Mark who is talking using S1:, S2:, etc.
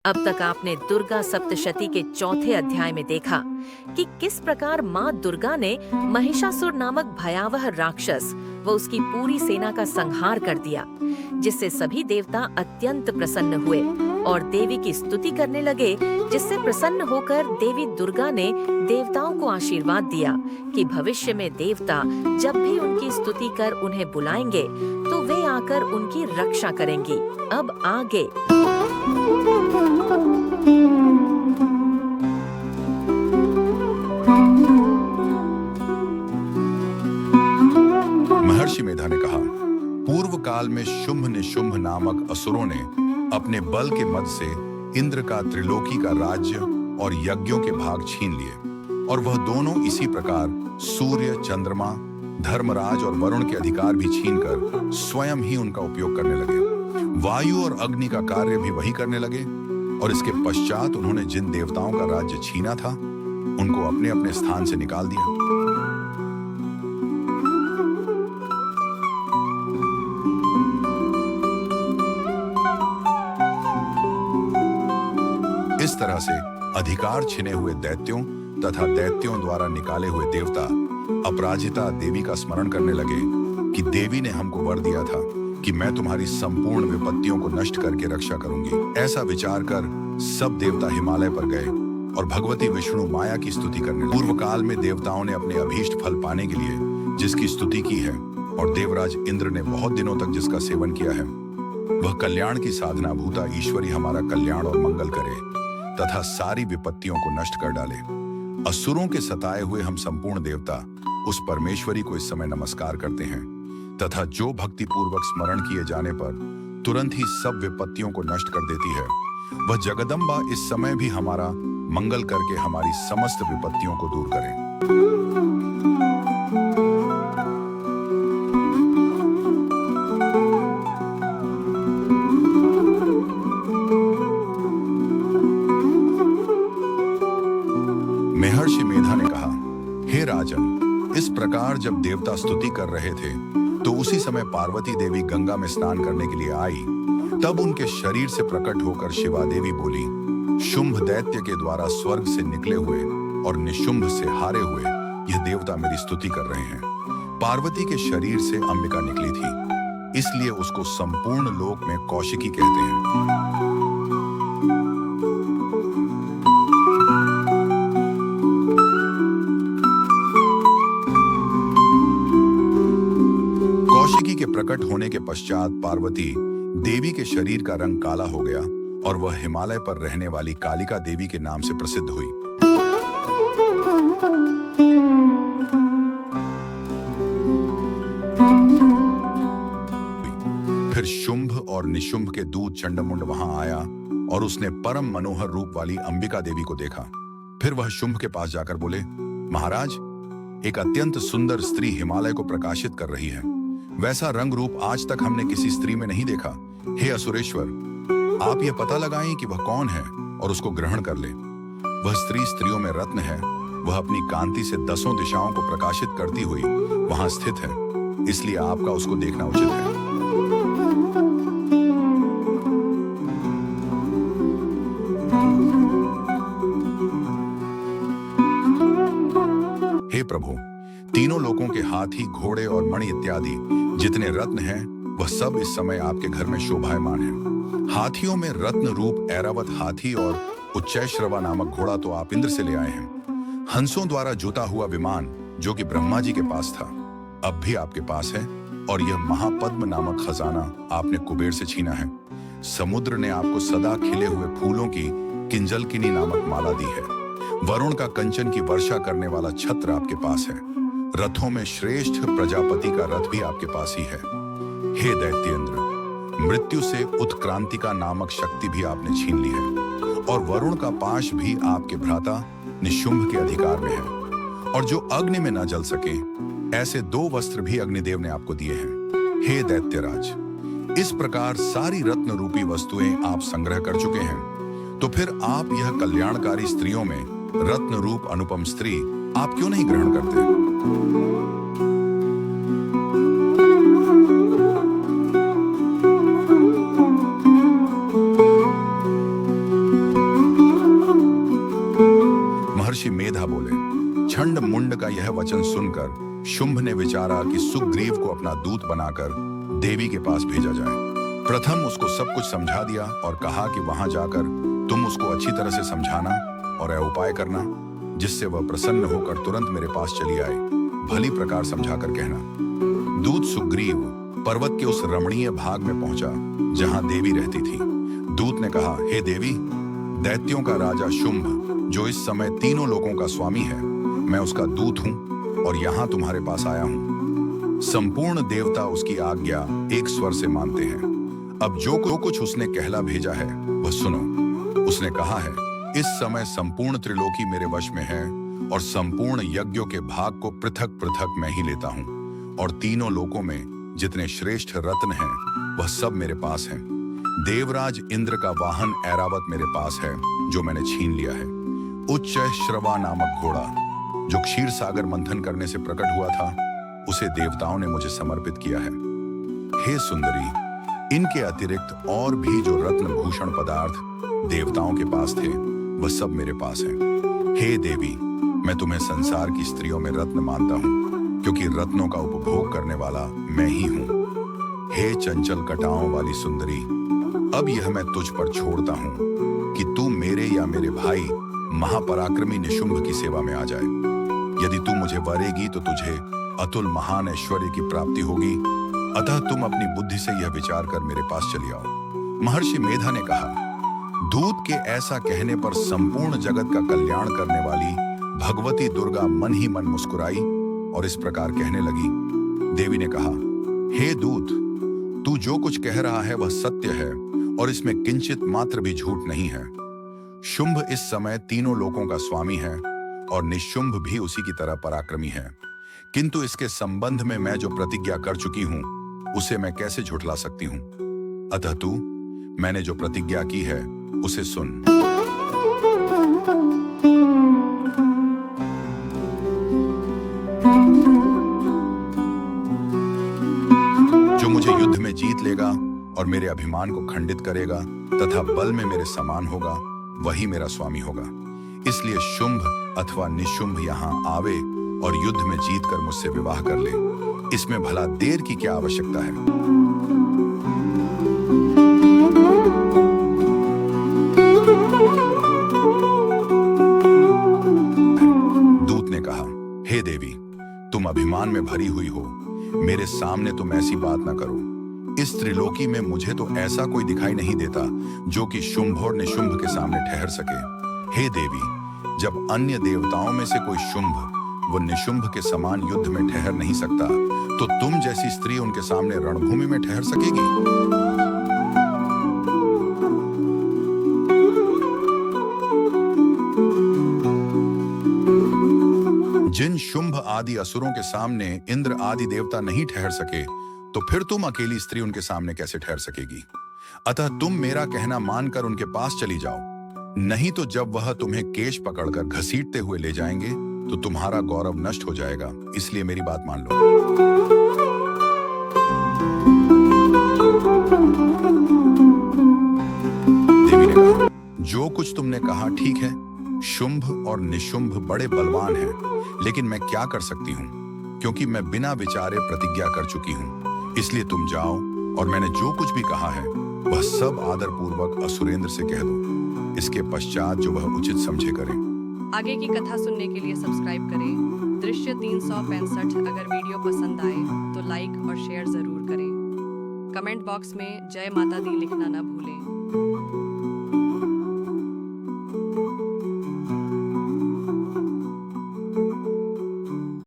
S1: अब तक आपने दुर्गा सप्तशती के चौथे अध्याय में देखा कि किस प्रकार माँ दुर्गा ने महिषासुर नामक भयावह राक्षस व उसकी पूरी सेना का संहार कर दिया, जिससे सभी देवता अत्यंत प्रसन्न हुए और देवी की स्तुति करने लगे, जिससे प्रसन्न होकर देवी दुर्गा ने देवताओं को आशीर्वाद दिया कि भविष्य में देवता जब भी उनकी स्तुति कर उन्हें बुलाएंगे तो वे आकर उनकी रक्षा करेंगी। अब आगे
S2: महर्षि मेधा ने कहा, पूर्व काल में शुंभ निशुंभ नामक असुरों ने अपने बल के मद से इंद्र का त्रिलोकी का राज्य और यज्ञों के भाग छीन लिए, और वह दोनों इसी प्रकार सूर्य, चंद्रमा, धर्मराज और वरुण के अधिकार भी छीनकर स्वयं ही उनका उपयोग करने लगे। वायु और अग्नि का कार्य भी वही करने लगे, और इसके पश्चात उन्होंने जिन देवताओं का राज्य छीना था उनको अपने अपने स्थान से निकाल दिया। इस तरह से अधिकार छिने हुए दैत्यों तथा दैत्यों द्वारा निकाले हुए देवता अपराजिता देवी का स्मरण करने लगे कि देवी ने हमको वर दिया था कि मैं तुम्हारी संपूर्ण विपत्तियों को नष्ट करके रक्षा करूंगी। ऐसा विचार कर सब देवता हिमालय पर गए और भगवती विष्णु माया की स्तुति करने लगे। पूर्व काल में देवताओं ने अपने अभीष्ट फल पाने के लिए जिसकी स्तुति की है और देवराज इंद्र ने बहुत दिनों तक जिसका सेवन किया है, वह कल्याण की साधना भूता ईश्वरी हमारा कल्याण और मंगल करे तथा सारी विपत्तियों को नष्ट कर डाले। असुरों के सताए हुए हम संपूर्ण देवता उस परमेश्वरी को इस समय नमस्कार करते हैं तथा जो भक्ति पूर्वक स्मरण किए जाने पर तुरंत ही सब विपत्तियों को नष्ट कर देती है, वह जगदम्बा इस समय भी हमारा मंगल करके हमारी समस्त विपत्तियों को दूर करे। महर्षि मेधा ने कहा, हे राजन, इस प्रकार जब देवता स्तुति कर रहे थे तो उसी समय पार्वती देवी गंगा में स्नान करने के लिए आई। तब उनके शरीर से प्रकट होकर शिवा देवी बोली, शुंभ दैत्य के द्वारा स्वर्ग से निकले हुए और निशुंभ से हारे हुए यह देवता मेरी स्तुति कर रहे हैं। पार्वती के शरीर से अंबिका निकली थी, इसलिए उसको संपूर्ण लोक में कौशिकी कहते हैं। कौशिकी के प्रकट होने के पश्चात पार्वती देवी के शरीर का रंग काला हो गया और वह हिमालय पर रहने वाली कालिका देवी के नाम से प्रसिद्ध हुई। फिर शुंभ और निशुंभ के दूत चंडमुंड वहां आया और उसने परम मनोहर रूप वाली अंबिका देवी को देखा। फिर वह शुंभ के पास जाकर बोले, महाराज, एक अत्यंत सुंदर स्त्री हिमालय को प्रकाशित कर रही है। वैसा रंग रूप आज तक हमने किसी स्त्री में नहीं देखा। हे असुरेश्वर, आप यह पता लगाएं कि वह कौन है और उसको ग्रहण कर ले। वह स्त्री स्त्रियों में रत्न है, वह अपनी कांति से दसों दिशाओं को प्रकाशित करती हुई वहां स्थित है, इसलिए आपका उसको देखना उचित है। हे प्रभु, तीनों लोकों के हाथी, घोड़े और मणि इत्यादि जितने रत्न हैं, वह सब इस समय आपके घर में शोभायमान है। हाथियों में रत्न रूप ऐरावत हाथी और उच्चैश्रवा नामक घोड़ा तो आप इंद्र से ले आए हैं। हंसों द्वारा जुता हुआ विमान जो कि ब्रह्मा जी के पास था, अब भी आपके पास है, और यह महापद्म नामक खजाना आपने कुबेर से छीना है। समुद्र ने आपको सदा खिले हुए फूलों की किंजलकिनी नामक माला दी है। वरुण का कंचन की वर्षा करने वाला छत्र आपके पास है। रथों में श्रेष्ठ प्रजापति का रथ भी आपके पास ही है। हे दैत्येंद्र, मृत्यु से उत्क्रांतिका नामक शक्ति भी आपने छीन ली है, और वरुण का पाश भी आपके भ्राता निशुंभ के अधिकार में है, और जो अग्नि में न जल सके ऐसे 2 वस्त्र भी अग्निदेव ने आपको दिए हैं। हे दैत्यराज, इस प्रकार सारी रत्न रूपी वस्तुएं आप संग्रह कर चुके हैं, तो फिर आप यह कल्याणकारी स्त्रियों में रत्न रूप अनुपम स्त्री आप क्यों नहीं ग्रहण करते? महर्षि मेधा बोले। छंड मुंड का यह वचन सुनकर शुंभ ने विचारा कि सुग्रीव को अपना दूत बनाकर देवी के पास भेजा जाए। प्रथम उसको सब कुछ समझा दिया और कहा कि वहां जाकर तुम उसको अच्छी तरह से समझाना और यह उपाय करना जिससे वह प्रसन्न होकर तुरंत मेरे पास चली आए। भली प्रकार समझाकर कहना। दूत सुग्रीव पर्वत के उस रमणीय भाग में पहुंचा जहां देवी रहती थी। दूत ने कहा, हे देवी, दैत्यों का राजा शुंभ जो इस समय तीनों लोगों का स्वामी है, मैं उसका दूत हूं और यहाँ तुम्हारे पास आया हूं। संपूर्ण देवता उसकी आज्ञा एक स्वर से मानते हैं। अब जो कुछ उसने कहला भेजा है वह सुनो। उसने कहा है, इस समय संपूर्ण त्रिलोकी मेरे वश में है और संपूर्ण यज्ञों के भाग को पृथक पृथक मैं ही लेता हूं और तीनों लोकों में जितने श्रेष्ठ रत्न हैं वह सब मेरे पास हैं। देवराज इंद्र का वाहन ऐरावत मेरे पास है जो मैंने छीन लिया है। उच्च श्रवा नामक घोड़ा जो क्षीर सागर मंथन करने से प्रकट हुआ था उसे देवताओं ने मुझे समर्पित किया है। हे सुंदरी, इनके अतिरिक्त और भी जो रत्न भूषण पदार्थ देवताओं के पास थे वह सब मेरे पास हैं। हे देवी, मैं तुम्हें संसार की स्त्रियों में रत्न मानता हूं क्योंकि रत्नों का उपभोग करने वाला मैं ही हूं। हे चंचल कटाओं वाली सुंदरी, अब यह मैं तुझ पर छोड़ता हूं कि तू मेरे या मेरे भाई महापराक्रमी निशुंभ की सेवा में आ जाए। यदि तू मुझे वरेगी तो तुझे अतुल महान ऐश्वर्य की प्राप्ति होगी, अतः तुम अपनी बुद्धि से यह विचार कर मेरे पास चली आओ। महर्षि मेधा ने कहा। दूत के ऐसा कहने पर संपूर्ण जगत का कल्याण करने वाली भगवती दुर्गा मन ही मन मुस्कुराई और इस प्रकार कहने लगी। देवी ने कहा, हे दूत, तू जो कुछ कह रहा है वह सत्य है और इसमें किंचित मात्र भी झूठ नहीं है। शुंभ इस समय तीनों लोकों का स्वामी है और निशुंभ भी उसी की तरह पराक्रमी है, किंतु इसके संबंध में मैं जो प्रतिज्ञा कर चुकी हूं उसे मैं कैसे झुठला सकती हूं। अतः तू, मैंने जो प्रतिज्ञा की है उसे सुन। जो मुझे युद्ध में जीत लेगा और मेरे अभिमान को खंडित करेगा तथा बल में मेरे समान होगा वही मेरा स्वामी होगा। इसलिए शुंभ अथवा निशुंभ यहाँ आवे और युद्ध में जीतकर मुझसे विवाह कर ले। इसमें भला देर की क्या आवश्यकता है। दूत ने कहा, हे देवी, तुम अभिमान में भरी हुई हो, मेरे सामने तुम ऐसी बात ना करो। इस त्रिलोकी में मुझे तो ऐसा कोई दिखाई नहीं देता जो कि शुंभ और निशुंभ के सामने ठहर सके। हे देवी, जब अन्य देवताओं में से कोई शुंभ व निशुंभ के समान युद्ध में ठहर नहीं सकता तो तुम जैसी स्त्री उनके सामने रणभूमि में ठहर सकेगी। जिन शुंभ आदि असुरों के सामने इंद्र आदि देवता नहीं ठहर सके तो फिर तुम अकेली स्त्री उनके सामने कैसे ठहर सकेगी। अतः तुम मेरा कहना मानकर उनके पास चली जाओ, नहीं तो जब वह तुम्हें केश पकड़कर घसीटते हुए ले जाएंगे तो तुम्हारा गौरव नष्ट हो जाएगा। इसलिए मेरी बात मान लो। देवी ने कहा, जो कुछ तुमने कहा ठीक है। शुंभ और निशुंभ बड़े बलवान हैं, लेकिन मैं क्या कर सकती हूँ क्योंकि मैं बिना विचारे प्रतिज्ञा कर चुकी हूँ। इसलिए तुम जाओ और मैंने जो कुछ भी कहा है वह सब आदरपूर्वक असुरेंद्र से कह दो। इसके पश्चात जो वह उचित समझे करें।
S3: आगे की कथा सुनने के लिए सब्सक्राइब करें दृश्य 365। अगर वीडियो पसंद आए तो लाइक और शेयर जरूर करें। कमेंट बॉक्स में जय माता दी लिखना न भूलें।